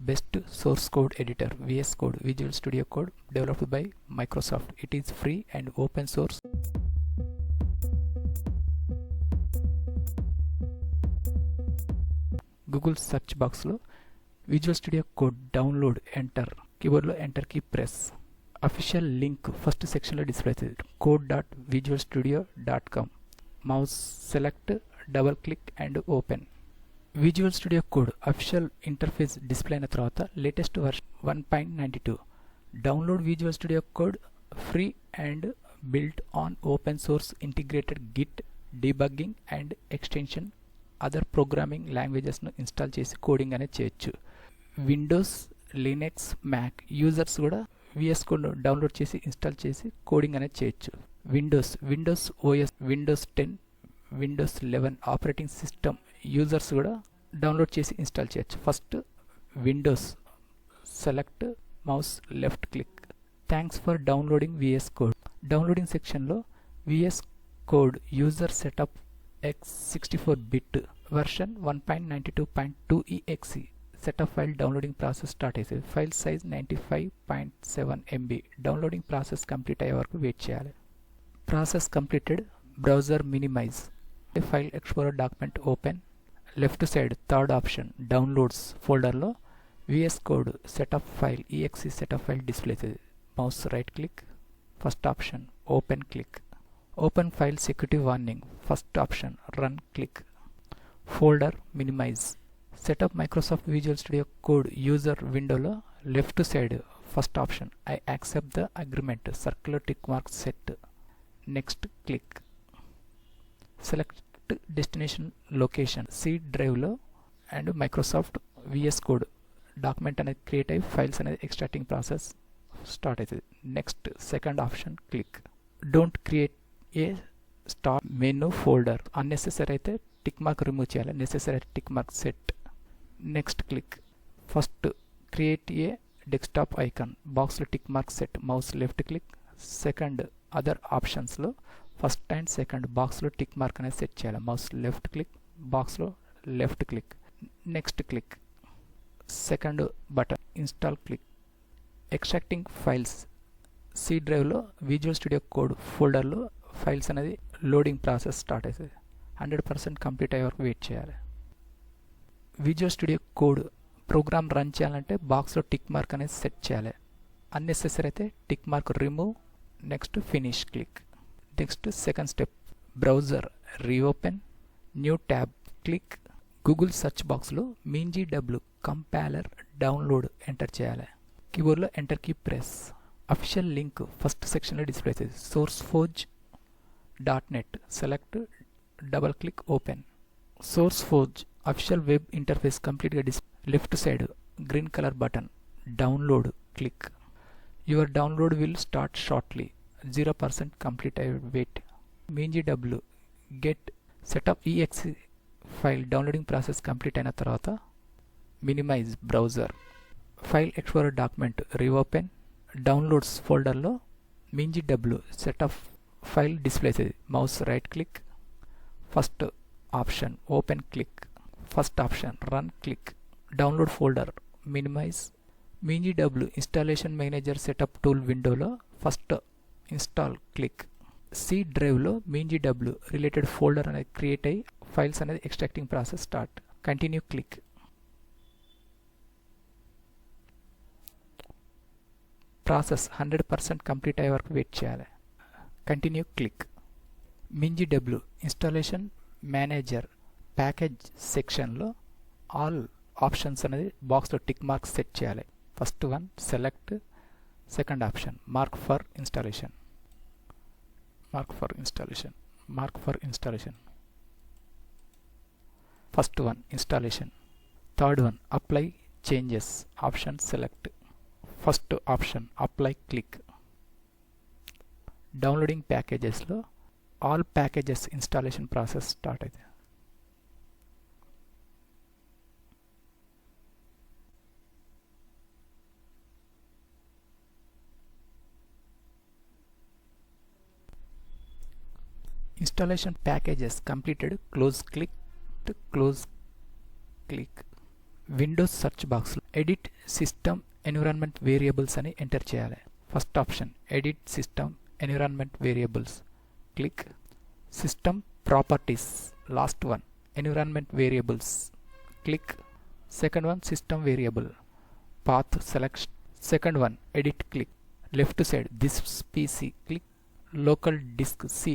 best source code editor VS Code Visual Studio Code developed by Microsoft. It is free and open source. Google search box లో Visual Studio Code download enter keyboard లో enter key press. Official link first section లో display అవుతుంది code.visualstudio.com. mouse select double click and open. Visual Studio Code official interface display అయిన తర్వాత latest version 1.92. Download Visual Studio Code free and built on open source integrated Git debugging and extension other programming languages ను install చేసి coding అనేది చేయొచ్చు. Windows Linux Mac users కూడా VS Code download చేసి install చేసి coding అనేది చేయొచ్చు. Windows OS Windows 10 Windows 11 operating system users కూడా డౌన్లోడ్ చేసి ఇన్స్టాల్ చేయొచ్చు. First Windows select mouse left click. Thanks for downloading VS Code. Downloading సెక్షన్లో VS Code user setup x64-bit version 1.92.2 exe setup file downloading process start అవుతుంది. File size 95.7 MB. Downloading process complete అయ్యే వరకు wait చేయాలి. Process completed. Browser minimize. File explorer document open. Left side third option downloads ఫోల్డర్లో VS Code setup file exe setup file display అవుతుంది. Mouse right click. First option open click. Open file security warning. First option run click. Folder minimize. Setup Microsoft Visual Studio Code user విండోలో left side first option I accept the agreement circular tick mark set. Next click. Select destination location. C డ్రైవ్లో and Microsoft VS Code document అనేది create అయ్యి files అనేది extracting process start అవుతుంది. Next second option click. Don't create a start menu folder. Unnecessary అయితే tick mark remove చేయాలి, necessary అయితే tick mark set. Next click. First create a desktop icon బాక్స్లో tick mark set. Mouse left click. Second other ఆప్షన్స్లో first and second బాక్స్లో tick mark అనేది set చేయాలి. Mouse left click, బాక్స్లో left click. Next click. Second button install click. Extracting files. C డ్రైవ్లో Visual Studio Code ఫోల్డర్లో files అనేది loading process start అవుతుంది. 100% complete అయ్యే వరకు వెయిట్ చేయాలి. Visual Studio Code program run చేయాలంటే బాక్స్లో టిక్ మార్క్ అనేది సెట్ చేయాలి. అన్నెసెసరీ అయితే tick mark remove. Next finish click. Next second step browser reopen, new tab click. Google search బాక్స్లో MinGW కంపైలర్ డౌన్లోడ్ ఎంటర్ చేయాలి. కీబోర్డ్లో enter key press. Official link first సెక్షన్లో display అవుతుంది. sourceforge.net select double click open. sourceforge official web interface కంప్లీట్గా left side green colour button download click. Your download will start shortly. 0% complete అయ్యే wait. MinGW get setup exe file downloading process complete అయిన తర్వాత minimize browser. File explorer document reopen. Downloads ఫోల్డర్లో MinGW setup file display అవుతుంది. Mouse right click. First option open click. First option run click. Download folder minimize. MinGW installation manager setup tool విండోలో first install click. C డ్రైవ్లో MinGW related folder అనేది create అయ్యి files అనేది extracting process start. Continue click. Process 100% complete అయ్యే వరకు wait చేయాలి. Continue click. MinGW installation manager package సెక్షన్లో all options అనేది బాక్స్లో టిక్ మార్క్ సెట్ చేయాలి. First one select. Second option mark for installation. First one installation. Third one apply changes. Option select. First option apply click. Downloading ప్యాకేజెస్లో all packages installation process start అవుతుంది. Installation packages completed. Close click. Windows search బాక్స్లో edit system environment variables అని enter చేయాలి. First option edit system environment variables, click. System properties, last one environment variables, click. Second one system variable path select, second one edit, click. Left side this PC, click. Local disk C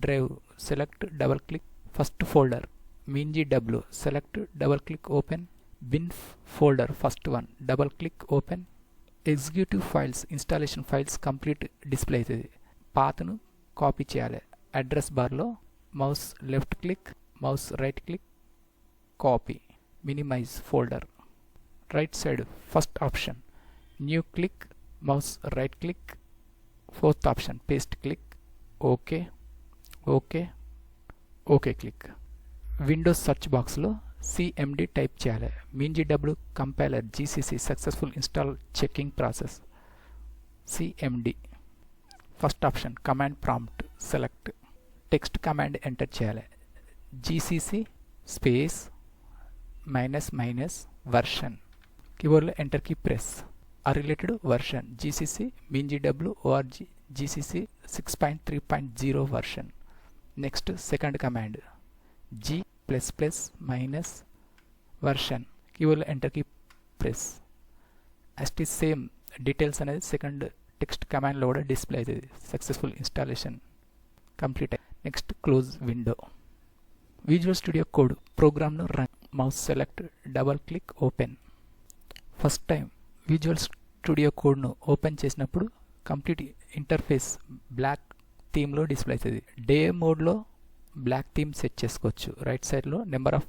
drive, select, double click. First folder MinGW, select, double click, open. Bin folder, first one, double click, open. Executive files, installation files complete display అవుతుంది. పాత్ను copy చేయాలి. Address బార్లో mouse left click, mouse right click, copy, minimize folder. Right side first option new click, mouse right click. Fourth option paste click, okay, okay, okay click. Windows search బాక్స్లో CMD type చేయాలి. MinGW compiler GCC successful install checking process. CMD first option command prompt, select. Text command enter చేయాలి. GCC space minus version. కీబోర్డ్లో enter key press. ఆ related version GCC MinGW org GCC 6.3.0 version. Next second command G++ minus version. కీబోర్డ్లో enter key press. As is same details అనేది second text కమాండ్లో కూడా display అవుతుంది. Successful installation complete. Next close window. Visual Studio Code ప్రోగ్రామ్ను run. Mouse select, double click, open. First time Visual Studio కోడ్ను open చేసినప్పుడు complete interface black థీమ్లో display అవుతుంది. Day మోడ్లో బ్లాక్ థీమ్ సెట్ చేసుకోవచ్చు. రైట్ సైడ్లో నెంబర్ ఆఫ్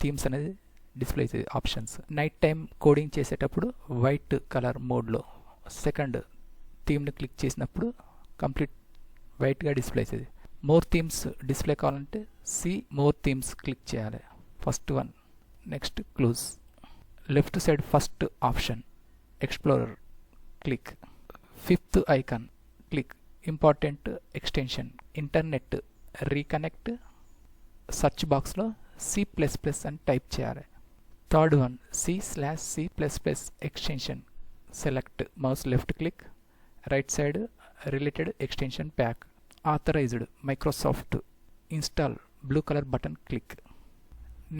థీమ్స్ అనేది display అవుతుంది ఆప్షన్స్. నైట్ టైం కోడింగ్ చేసేటప్పుడు వైట్ కలర్ మోడ్లో సెకండ్ థీమ్ని క్లిక్ చేసినప్పుడు కంప్లీట్ వైట్గా డిస్ప్లే అవుతుంది. మోర్ థీమ్స్ డిస్ప్లే కావాలంటే మోర్ థీమ్స్ క్లిక్ చేయాలి. First one. Next close. Left side first option explorer, click. Fifth icon, click. Important extension internet reconnect. Search బాక్స్లో C++ అని type చేయాలి. Third one C/C++ extension, select. Mouse left click, right side related extension pack. Authorised Microsoft install, blue colour button click.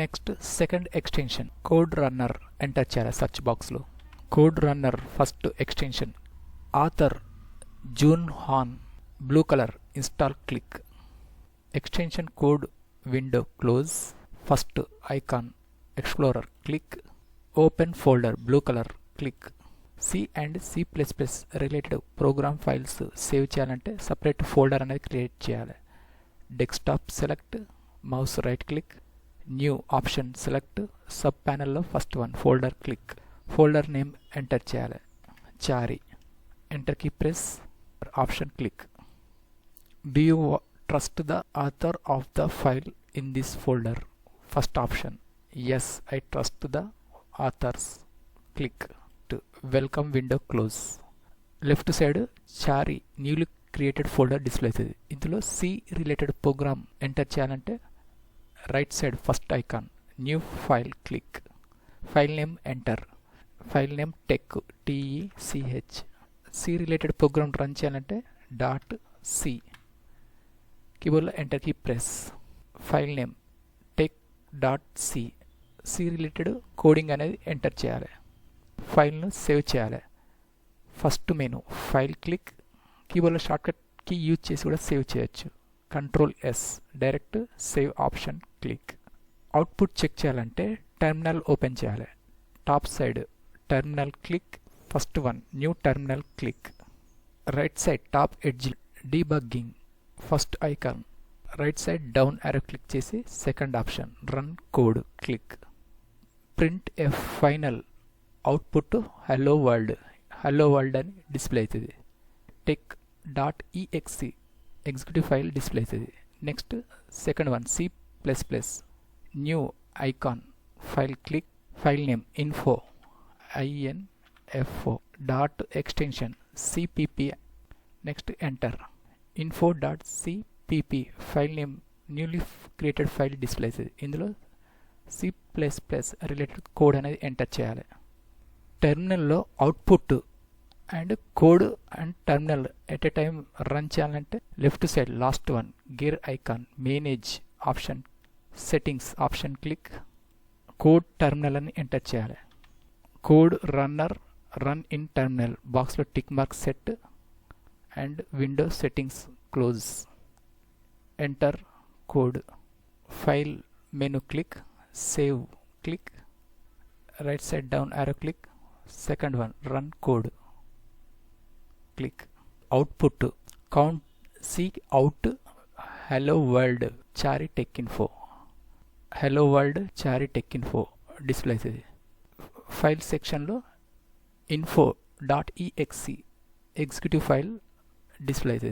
Next second extension code runner enter చేయాలి. Search బాక్స్లో code runner first extension author Jun Han, blue colour install, click. Extension code window close. First icon explorer, click. Open folder, blue colour, click. C and C++ related program files save చేయాలంటే separate folder అనేది create చేయాలి. Desktop select, mouse right click, new option select. Sub ప్యానెల్లో first one folder, click. Folder name enter చేయాలి. Chari. Enter key press. Option click. Do you trust the author of the file in this folder? First option yes, I trust the authors, click. To welcome window close. Left side chari newly created folder display అవుతుంది. ఇందులో C related program enter చేయాలంటే right side first icon new file, click. File name enter. File name tech, TECH. C related program run చేయాలంటే .c. కీబోర్డ్లో enter key press. File name tech.c. C related coding అనేది enter చేయాలి. ఫైల్ను save చేయాలి. First menu file, click. కీబోర్డ్లో shortcut key use చేసి కూడా save చేయొచ్చు. Ctrl+S direct save option, click. Output check చేయాలంటే టెర్మినల్ ఓపెన్ చేయాలి. Top side terminal, click. First one new terminal, click. Right side top edge debugging, first icon. Right side down arrow click చేసి second option run code, click. Printf final output hello world అని display అవుతుంది. tech.exe executive file display అవుతుంది. Next second one C++, new icon, file, click. File name info dot extension cpp. Next enter. info.cpp file name newly created file display అవుతుంది. ఇందులో C plus plus related code అనేది enter చేయాలి. టెర్మినల్లో output and code and terminal at a time run చేయాలంటే left side last one gear icon manage option settings option click code terminal అని enter చేయాలి. Code runner run in terminal బాక్స్లో tick mark set and window settings close. Enter code. File menu click, save click, right side down arrow click, second one run code click. Output count see out hello world chari tech info, hello world chari tech info display అవుతుంది. File సెక్షన్లో info.exe executive file display అవుతుంది.